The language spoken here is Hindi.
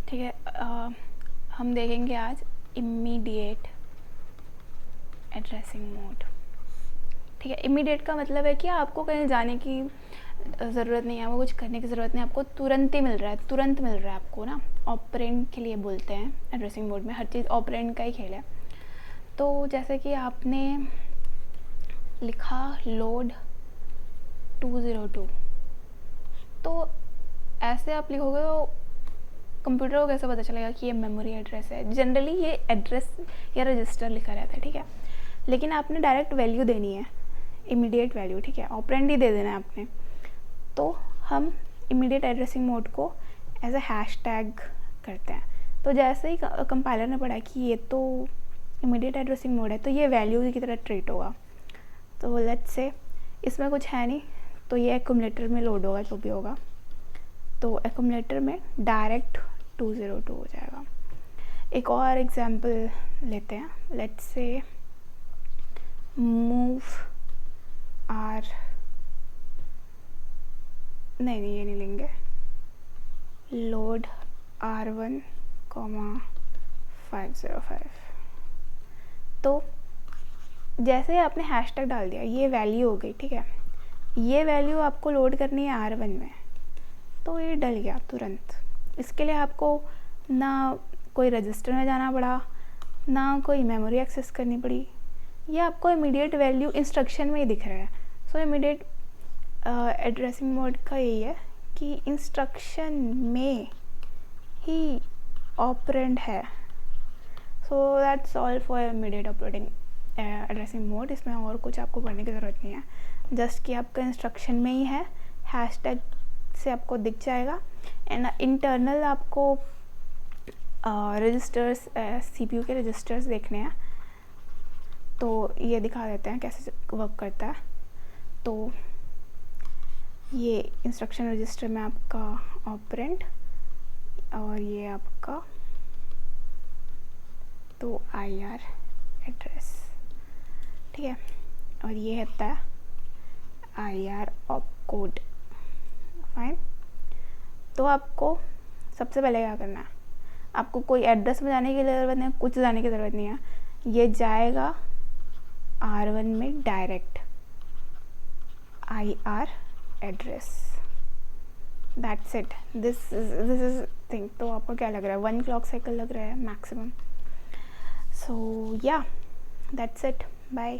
ठीक है। हम देखेंगे आज इमीडिएट एड्रेसिंग मोड। ठीक है, इमीडिएट का मतलब है कि आपको कहीं जाने की ज़रूरत नहीं है, आपको कुछ करने की ज़रूरत नहीं है, आपको तुरंत ही मिल रहा है, तुरंत मिल रहा है आपको ना। ऑपरेंड के लिए बोलते हैं एड्रेसिंग मोड में, हर चीज़ ऑपरेंड का ही खेल है। तो जैसे कि आपने लिखा लोड 202, तो ऐसे आप लिखोगे तो कंप्यूटर को कैसे पता चलेगा कि ये मेमोरी एड्रेस है। जनरली ये एड्रेस या रजिस्टर लिखा रहता है, ठीक है, लेकिन आपने डायरेक्ट वैल्यू देनी है, इमीडिएट वैल्यू, ठीक है, ऑपरेंड ही दे देना है आपने। तो हम इमीडिएट एड्रेसिंग मोड को एज अ हैशटैग करते हैं। तो जैसे ही कंपाइलर ने पढ़ा कि ये तो इमीडिएट एड्रेसिंग मोड है, तो ये वैल्यू की तरह ट्रीट होगा। तो लेट्स से इसमें कुछ है नहीं, तो ये एक्यूमुलेटर में लोड होगा जो भी होगा, तो एक्यूमुलेटर में डायरेक्ट 202 हो जाएगा। एक और एग्जांपल लेते हैं, लेट्स से मूव आर, नहीं ये नहीं लेंगे, लोड R1, 505। तो जैसे ही आपने हैशटैग डाल दिया, ये वैल्यू हो गई, ठीक है, ये वैल्यू आपको लोड करनी है R1 में, तो ये डल गया तुरंत। इसके लिए आपको ना कोई रजिस्टर में जाना पड़ा, ना कोई मेमोरी एक्सेस करनी पड़ी, ये आपको इमीडिएट वैल्यू इंस्ट्रक्शन में ही दिख रहा है। सो इमीडिएट एड्रेसिंग मोड का यही है कि इंस्ट्रक्शन में ही ऑपरेंड है। So that's all for immediate operating addressing mode. इसमें और कुछ आपको पढ़ने की ज़रूरत नहीं है, जस्ट कि आपका इंस्ट्रक्शन में ही है, हैशटैग से आपको दिख जाएगा। एंड इंटरनल आपको रजिस्टर्स, CPU के रजिस्टर्स देखने हैं, तो ये दिखा देते हैं कैसे वर्क करता है। तो ये इंस्ट्रक्शन रजिस्टर में आपका ऑपरेंड, और ये आपका तो IR एड्रेस, ठीक है, और ये होता है IR ऑपकोड। फाइन। तो आपको सबसे पहले क्या करना है, आपको कोई एड्रेस में जाने की ज़रूरत नहीं है, कुछ जाने की ज़रूरत नहीं है, ये जाएगा R1 में direct IR address, that's it. This is thing. तो आपको क्या लग रहा है, 1 क्लॉक साइकिल लग रहा है मैक्सिमम। सो या दैट्स इट, बाय।